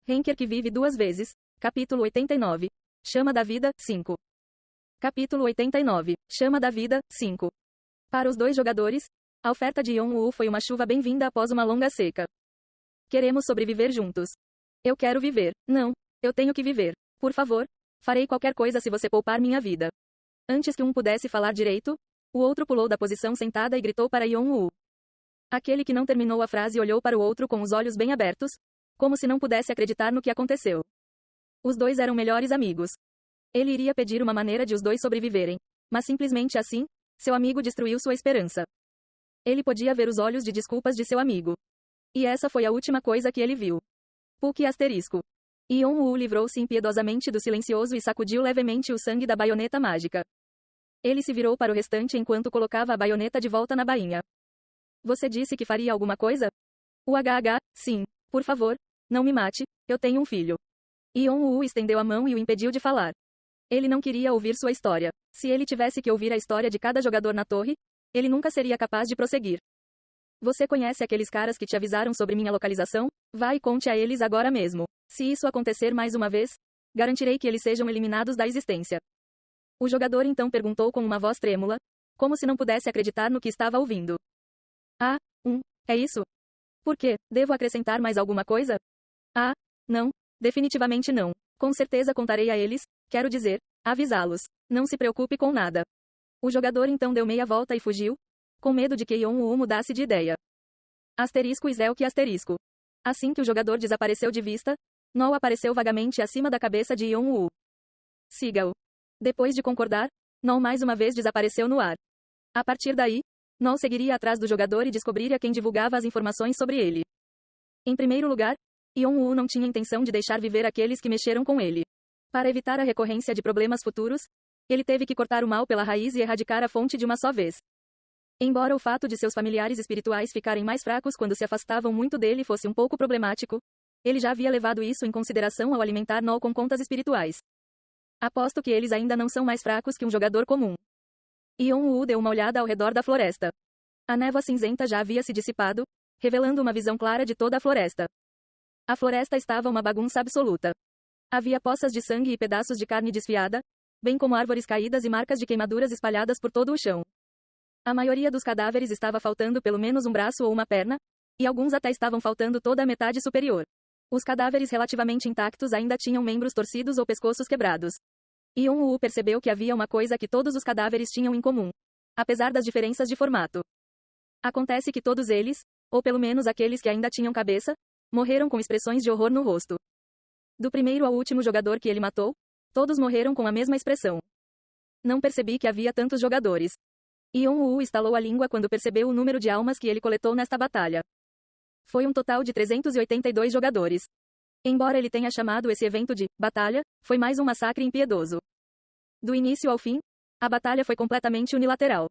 Henker que vive duas vezes. Capítulo 89. Chama da vida, 5. Capítulo 89. Chama da vida, 5. Para os dois jogadores, a oferta de Yon-woo foi uma chuva bem-vinda após uma longa seca. Queremos sobreviver juntos. Eu quero viver. Não, eu tenho que viver. Por favor, farei qualquer coisa se você poupar minha vida. Antes que um pudesse falar direito, o outro pulou da posição sentada e gritou para Yon-woo. Aquele que não terminou a frase olhou para o outro com os olhos bem abertos, como se não pudesse acreditar no que aconteceu. Os dois eram melhores amigos. Ele iria pedir uma maneira de os dois sobreviverem, mas simplesmente assim, seu amigo destruiu sua esperança. Ele podia ver os olhos de desculpas de seu amigo. E essa foi a última coisa que ele viu. Puck asterisco. Yon-woo livrou-se impiedosamente do silencioso e sacudiu levemente o sangue da baioneta mágica. Ele se virou para o restante enquanto colocava a baioneta de volta na bainha. Você disse que faria alguma coisa? O HH, sim. Por favor, não me mate, eu tenho um filho. Yon-woo estendeu a mão e o impediu de falar. Ele não queria ouvir sua história. Se ele tivesse que ouvir a história de cada jogador na torre, ele nunca seria capaz de prosseguir. Você conhece aqueles caras que te avisaram sobre minha localização? Vá e conte a eles agora mesmo. Se isso acontecer mais uma vez, garantirei que eles sejam eliminados da existência. O jogador então perguntou com uma voz trêmula, como se não pudesse acreditar no que estava ouvindo. Ah, é isso? Por quê? Devo acrescentar mais alguma coisa? Ah, não, definitivamente não. Com certeza contarei a eles, quero dizer, avisá-los. Não se preocupe com nada. O jogador então deu meia volta e fugiu, com medo de que Yon-woo mudasse de ideia. Asterisco Isel que asterisco. Assim que o jogador desapareceu de vista, Nol apareceu vagamente acima da cabeça de Yon-woo. Siga-o. Depois de concordar, Nol mais uma vez desapareceu no ar. A partir daí, Nol seguiria atrás do jogador e descobriria quem divulgava as informações sobre ele. Em primeiro lugar, Yon-woo não tinha intenção de deixar viver aqueles que mexeram com ele. Para evitar a recorrência de problemas futuros, ele teve que cortar o mal pela raiz e erradicar a fonte de uma só vez. Embora o fato de seus familiares espirituais ficarem mais fracos quando se afastavam muito dele fosse um pouco problemático, ele já havia levado isso em consideração ao alimentar Nol com contas espirituais. Aposto que eles ainda não são mais fracos que um jogador comum. Yon-woo deu uma olhada ao redor da floresta. A névoa cinzenta já havia se dissipado, revelando uma visão clara de toda a floresta. A floresta estava uma bagunça absoluta. Havia poças de sangue e pedaços de carne desfiada, bem como árvores caídas e marcas de queimaduras espalhadas por todo o chão. A maioria dos cadáveres estava faltando pelo menos um braço ou uma perna, e alguns até estavam faltando toda a metade superior. Os cadáveres relativamente intactos ainda tinham membros torcidos ou pescoços quebrados. Yon-woo percebeu que havia uma coisa que todos os cadáveres tinham em comum, apesar das diferenças de formato. Acontece que todos eles, ou pelo menos aqueles que ainda tinham cabeça, morreram com expressões de horror no rosto. Do primeiro ao último jogador que ele matou, todos morreram com a mesma expressão. Não percebi que havia tantos jogadores. Yon-woo estalou a língua quando percebeu o número de almas que ele coletou nesta batalha. Foi um total de 382 jogadores. Embora ele tenha chamado esse evento de batalha, foi mais um massacre impiedoso. Do início ao fim, a batalha foi completamente unilateral.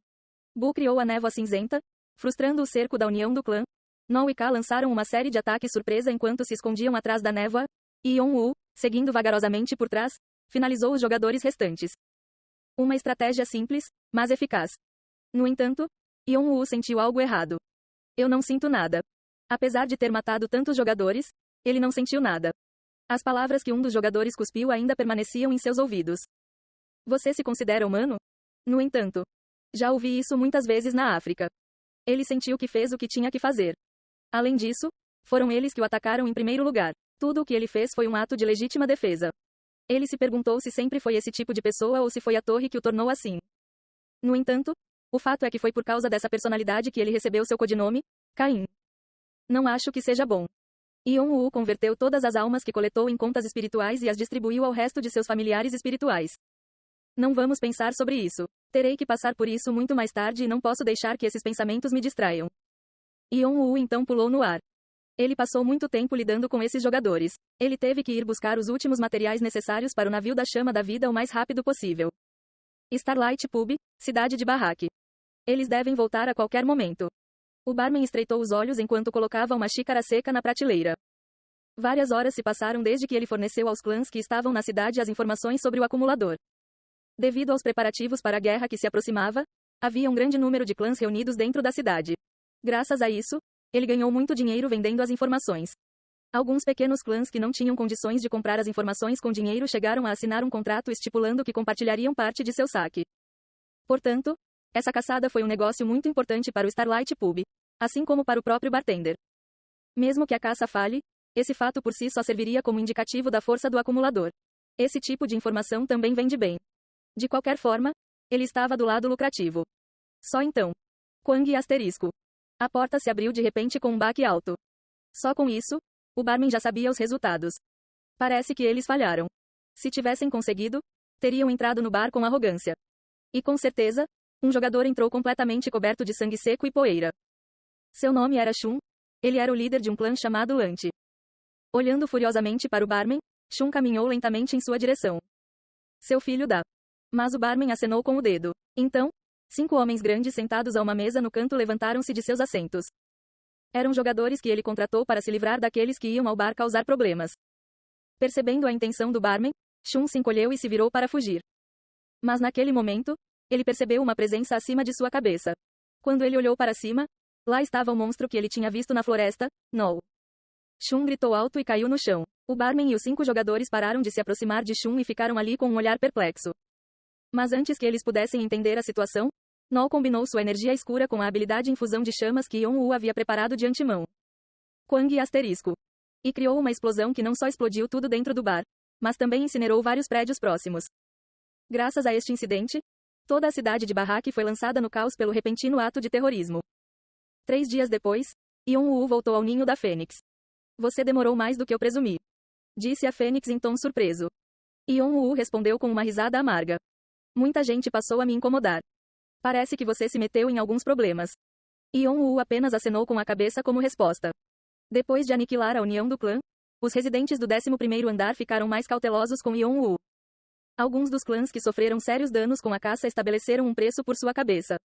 Bu criou a névoa cinzenta, frustrando o cerco da união do clã. Nol e Ka lançaram uma série de ataques surpresa enquanto se escondiam atrás da névoa, e Yon-woo, seguindo vagarosamente por trás, finalizou os jogadores restantes. Uma estratégia simples, mas eficaz. No entanto, Yon-woo sentiu algo errado. Eu não sinto nada. Apesar de ter matado tantos jogadores, ele não sentiu nada. As palavras que um dos jogadores cuspiu ainda permaneciam em seus ouvidos. Você se considera humano? No entanto, já ouvi isso muitas vezes na África. Ele sentiu que fez o que tinha que fazer. Além disso, foram eles que o atacaram em primeiro lugar. Tudo o que ele fez foi um ato de legítima defesa. Ele se perguntou se sempre foi esse tipo de pessoa ou se foi a torre que o tornou assim. No entanto, o fato é que foi por causa dessa personalidade que ele recebeu seu codinome, Caim. Não acho que seja bom. Yon-woo converteu todas as almas que coletou em contas espirituais e as distribuiu ao resto de seus familiares espirituais. Não vamos pensar sobre isso. Terei que passar por isso muito mais tarde e não posso deixar que esses pensamentos me distraiam. Yon-woo então pulou no ar. Ele passou muito tempo lidando com esses jogadores. Ele teve que ir buscar os últimos materiais necessários para o navio da chama da vida o mais rápido possível. Starlight Pub, cidade de Barraque. Eles devem voltar a qualquer momento. O barman estreitou os olhos enquanto colocava uma xícara seca na prateleira. Várias horas se passaram desde que ele forneceu aos clãs que estavam na cidade as informações sobre o acumulador. Devido aos preparativos para a guerra que se aproximava, havia um grande número de clãs reunidos dentro da cidade. Graças a isso, ele ganhou muito dinheiro vendendo as informações. Alguns pequenos clãs que não tinham condições de comprar as informações com dinheiro chegaram a assinar um contrato estipulando que compartilhariam parte de seu saque. Portanto, essa caçada foi um negócio muito importante para o Starlight Pub, assim como para o próprio bartender. Mesmo que a caça falhe, esse fato por si só serviria como indicativo da força do acumulador. Esse tipo de informação também vende bem. De qualquer forma, ele estava do lado lucrativo. Só então. Quang e asterisco. A porta se abriu de repente com um baque alto. Só com isso, o barman já sabia os resultados. Parece que eles falharam. Se tivessem conseguido, teriam entrado no bar com arrogância. E com certeza, um jogador entrou completamente coberto de sangue seco e poeira. Seu nome era Shun. Ele era o líder de um clã chamado Lante. Olhando furiosamente para o barman, Shun caminhou lentamente em sua direção. Seu filho da. Mas o barman acenou com o dedo. Então, 5 homens grandes sentados a uma mesa no canto levantaram-se de seus assentos. Eram jogadores que ele contratou para se livrar daqueles que iam ao bar causar problemas. Percebendo a intenção do barman, Shun se encolheu e se virou para fugir. Mas naquele momento, ele percebeu uma presença acima de sua cabeça. Quando ele olhou para cima, lá estava o monstro que ele tinha visto na floresta, Nol. Shun gritou alto e caiu no chão. O barman e os 5 jogadores pararam de se aproximar de Shun e ficaram ali com um olhar perplexo. Mas antes que eles pudessem entender a situação, Nol combinou sua energia escura com a habilidade infusão de chamas que Yon-Woo havia preparado de antemão. Quang e asterisco. E criou uma explosão que não só explodiu tudo dentro do bar, mas também incinerou vários prédios próximos. Graças a este incidente, toda a cidade de Barraque foi lançada no caos pelo repentino ato de terrorismo. 3 dias depois, Yon-Woo voltou ao ninho da Fênix. Você demorou mais do que eu presumi. Disse a Fênix em tom surpreso. Yon-Woo respondeu com uma risada amarga. Muita gente passou a me incomodar. Parece que você se meteu em alguns problemas. Yon-Woo apenas acenou com a cabeça como resposta. Depois de aniquilar a união do clã, os residentes do 11º andar ficaram mais cautelosos com Yon-Woo. Alguns dos clãs que sofreram sérios danos com a caça estabeleceram um preço por sua cabeça.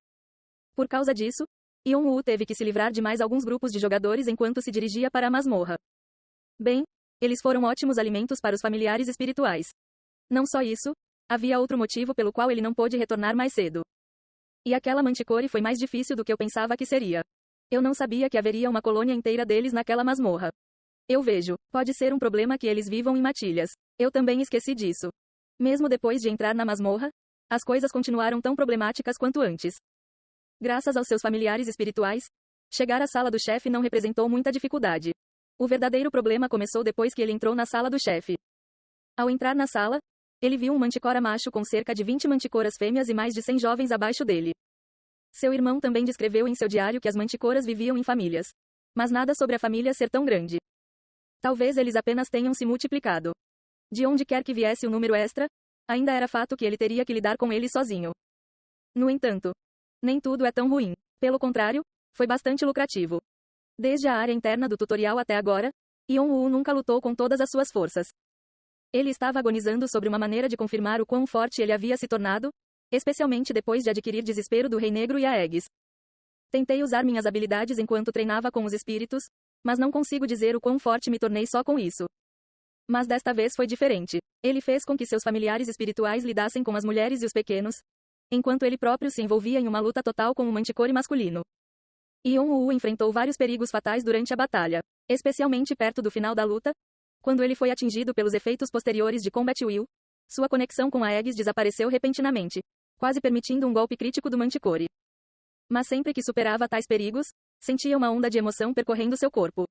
Por causa disso, Yon-Woo teve que se livrar de mais alguns grupos de jogadores enquanto se dirigia para a masmorra. Bem, eles foram ótimos alimentos para os familiares espirituais. Não só isso, havia outro motivo pelo qual ele não pôde retornar mais cedo. E aquela manticore foi mais difícil do que eu pensava que seria. Eu não sabia que haveria uma colônia inteira deles naquela masmorra. Eu vejo, pode ser um problema que eles vivam em matilhas. Eu também esqueci disso. Mesmo depois de entrar na masmorra, as coisas continuaram tão problemáticas quanto antes. Graças aos seus familiares espirituais, chegar à sala do chefe não representou muita dificuldade. O verdadeiro problema começou depois que ele entrou na sala do chefe. Ao entrar na sala, ele viu um manticora macho com cerca de 20 manticoras fêmeas e mais de 100 jovens abaixo dele. Seu irmão também descreveu em seu diário que as manticoras viviam em famílias. Mas nada sobre a família ser tão grande. Talvez eles apenas tenham se multiplicado. De onde quer que viesse o número extra, ainda era fato que ele teria que lidar com ele sozinho. No entanto, nem tudo é tão ruim. Pelo contrário, foi bastante lucrativo. Desde a área interna do tutorial até agora, Yon-Woo nunca lutou com todas as suas forças. Ele estava agonizando sobre uma maneira de confirmar o quão forte ele havia se tornado, especialmente depois de adquirir desespero do Rei Negro e a Aegis. Tentei usar minhas habilidades enquanto treinava com os espíritos, mas não consigo dizer o quão forte me tornei só com isso. Mas desta vez foi diferente. Ele fez com que seus familiares espirituais lidassem com as mulheres e os pequenos, enquanto ele próprio se envolvia em uma luta total com o manticore masculino. Yon-Woo enfrentou vários perigos fatais durante a batalha, especialmente perto do final da luta, quando ele foi atingido pelos efeitos posteriores de Combat Will. Sua conexão com a Aegis desapareceu repentinamente, quase permitindo um golpe crítico do manticore. Mas sempre que superava tais perigos, sentia uma onda de emoção percorrendo seu corpo.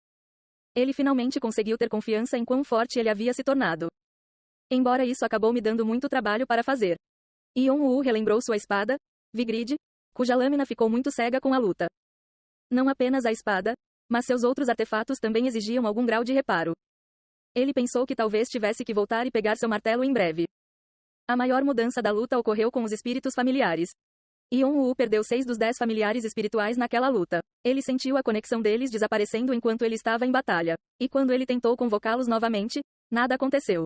Ele finalmente conseguiu ter confiança em quão forte ele havia se tornado. Embora isso acabou me dando muito trabalho para fazer. Yon-Woo relembrou sua espada, Vigrid, cuja lâmina ficou muito cega com a luta. Não apenas a espada, mas seus outros artefatos também exigiam algum grau de reparo. Ele pensou que talvez tivesse que voltar e pegar seu martelo em breve. A maior mudança da luta ocorreu com os espíritos familiares. Yon-Woo perdeu 6 dos 10 familiares espirituais naquela luta. Ele sentiu a conexão deles desaparecendo enquanto ele estava em batalha. E quando ele tentou convocá-los novamente, nada aconteceu.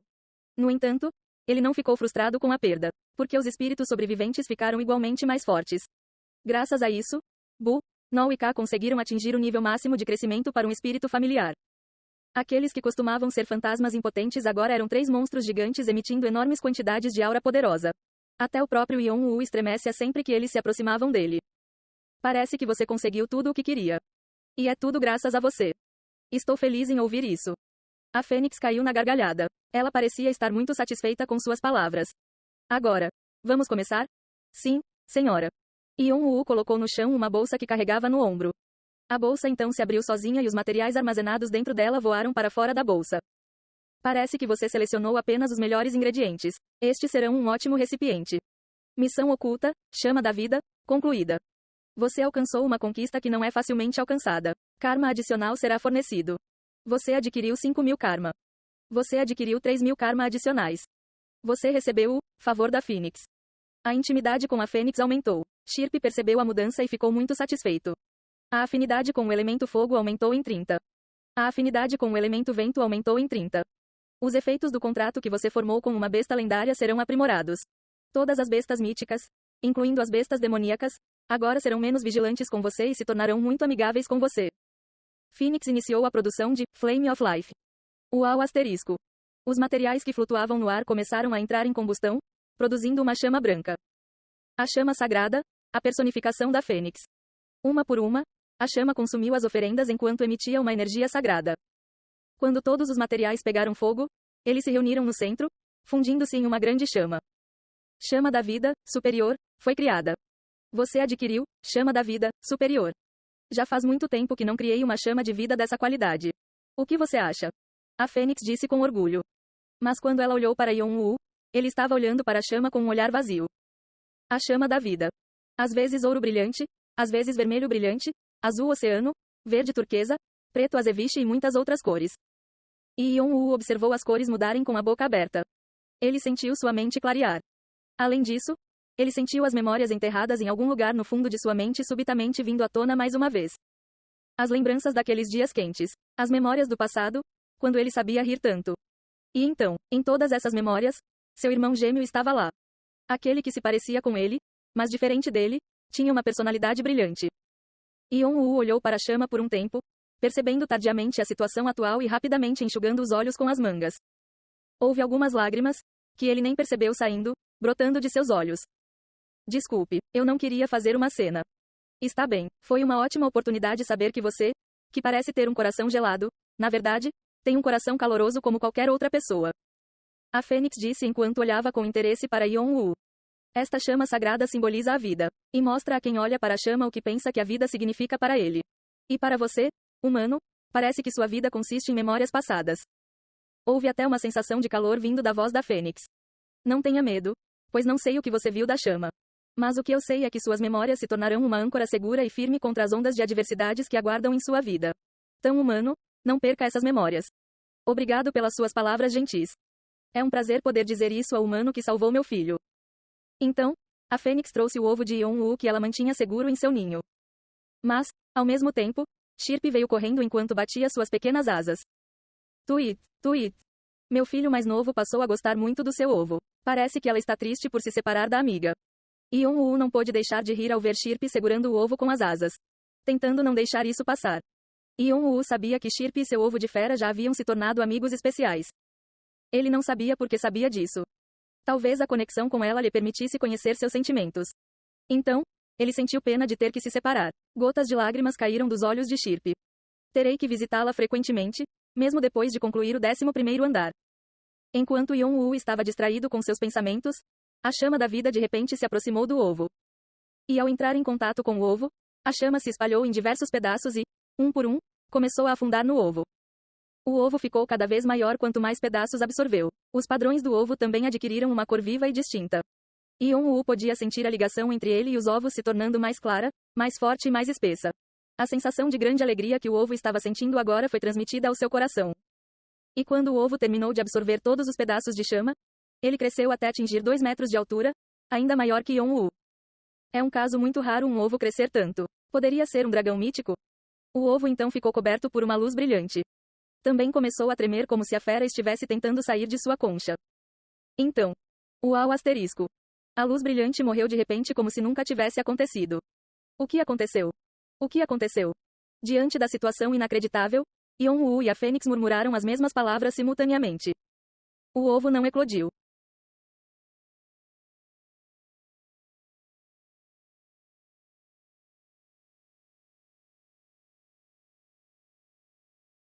No entanto, ele não ficou frustrado com a perda, porque os espíritos sobreviventes ficaram igualmente mais fortes. Graças a isso, Bu, Nol e Ka conseguiram atingir o nível máximo de crescimento para um espírito familiar. Aqueles que costumavam ser fantasmas impotentes agora eram 3 monstros gigantes emitindo enormes quantidades de aura poderosa. Até o próprio Yon-Woo estremecia sempre que eles se aproximavam dele. Parece que você conseguiu tudo o que queria. E é tudo graças a você. Estou feliz em ouvir isso. A fênix caiu na gargalhada. Ela parecia estar muito satisfeita com suas palavras. Agora. Vamos começar? Sim, senhora. Yon-woo colocou no chão uma bolsa que carregava no ombro. A bolsa então se abriu sozinha e os materiais armazenados dentro dela voaram para fora da bolsa. Parece que você selecionou apenas os melhores ingredientes. Estes serão um ótimo recipiente. Missão oculta, chama da vida, concluída. Você alcançou uma conquista que não é facilmente alcançada. Karma adicional será fornecido. Você adquiriu 5.000 karma. Você adquiriu 3.000 karma adicionais. Você recebeu o favor da Fênix. A intimidade com a Fênix aumentou. Shirp percebeu a mudança e ficou muito satisfeito. A afinidade com o elemento fogo aumentou em 30. A afinidade com o elemento vento aumentou em 30. Os efeitos do contrato que você formou com uma besta lendária serão aprimorados. Todas as bestas míticas, incluindo as bestas demoníacas, agora serão menos vigilantes com você e se tornarão muito amigáveis com você. Phoenix iniciou a produção de Flame of Life. Uau asterisco. Os materiais que flutuavam no ar começaram a entrar em combustão, produzindo uma chama branca. A chama sagrada, a personificação da Fênix. Uma por uma, a chama consumiu as oferendas enquanto emitia uma energia sagrada. Quando todos os materiais pegaram fogo, eles se reuniram no centro, fundindo-se em uma grande chama. Chama da vida, superior, foi criada. Você adquiriu, chama da vida, superior. Já faz muito tempo que não criei uma chama de vida dessa qualidade. O que você acha? A Fênix disse com orgulho. Mas quando ela olhou para Yon-woo, ele estava olhando para a chama com um olhar vazio. A chama da vida. Às vezes ouro brilhante, às vezes vermelho brilhante, azul oceano, verde turquesa, preto azeviche e muitas outras cores. E Yon-woo observou as cores mudarem com a boca aberta. Ele sentiu sua mente clarear. Além disso, ele sentiu as memórias enterradas em algum lugar no fundo de sua mente subitamente vindo à tona mais uma vez. As lembranças daqueles dias quentes. As memórias do passado, quando ele sabia rir tanto. E então, em todas essas memórias, seu irmão gêmeo estava lá. Aquele que se parecia com ele, mas diferente dele, tinha uma personalidade brilhante. Yon-woo olhou para a chama por um tempo, percebendo tardiamente a situação atual e rapidamente enxugando os olhos com as mangas. Houve algumas lágrimas, que ele nem percebeu saindo, brotando de seus olhos. Desculpe, eu não queria fazer uma cena. Está bem, foi uma ótima oportunidade saber que você, que parece ter um coração gelado, na verdade, tem um coração caloroso como qualquer outra pessoa. A Fênix disse enquanto olhava com interesse para Yon-woo. Esta chama sagrada simboliza a vida, e mostra a quem olha para a chama o que pensa que a vida significa para ele. E para você, humano, parece que sua vida consiste em memórias passadas. Houve até uma sensação de calor vindo da voz da Fênix. Não tenha medo, pois não sei o que você viu da chama. Mas o que eu sei é que suas memórias se tornarão uma âncora segura e firme contra as ondas de adversidades que aguardam em sua vida. Tão humano, não perca essas memórias. Obrigado pelas suas palavras gentis. É um prazer poder dizer isso ao humano que salvou meu filho. Então, a Fênix trouxe o ovo de Yon-woo que ela mantinha seguro em seu ninho. Mas, ao mesmo tempo, Shirp veio correndo enquanto batia suas pequenas asas. Tuit, tuit. Meu filho mais novo passou a gostar muito do seu ovo. Parece que ela está triste por se separar da amiga. Yon-woo não pôde deixar de rir ao ver Shirp segurando o ovo com as asas. Tentando não deixar isso passar. Yon-woo sabia que Shirp e seu ovo de fera já haviam se tornado amigos especiais. Ele não sabia porque sabia disso. Talvez a conexão com ela lhe permitisse conhecer seus sentimentos. Então, ele sentiu pena de ter que se separar. Gotas de lágrimas caíram dos olhos de Shirp. Terei que visitá-la frequentemente, mesmo depois de concluir o 11º andar. Enquanto Yon-woo estava distraído com seus pensamentos, a chama da vida de repente se aproximou do ovo. E ao entrar em contato com o ovo, a chama se espalhou em diversos pedaços e, um por um, começou a afundar no ovo. O ovo ficou cada vez maior quanto mais pedaços absorveu. Os padrões do ovo também adquiriram uma cor viva e distinta. Yon-woo podia sentir a ligação entre ele e os ovos se tornando mais clara, mais forte e mais espessa. A sensação de grande alegria que o ovo estava sentindo agora foi transmitida ao seu coração. E quando o ovo terminou de absorver todos os pedaços de chama, ele cresceu até atingir 2 metros de altura, ainda maior que Yon-woo. É um caso muito raro um ovo crescer tanto. Poderia ser um dragão mítico? O ovo então ficou coberto por uma luz brilhante. Também começou a tremer como se a fera estivesse tentando sair de sua concha. Então. Uau asterisco. A luz brilhante morreu de repente como se nunca tivesse acontecido. O que aconteceu? O que aconteceu? Diante da situação inacreditável, Yon-woo e a Fênix murmuraram as mesmas palavras simultaneamente. O ovo não eclodiu.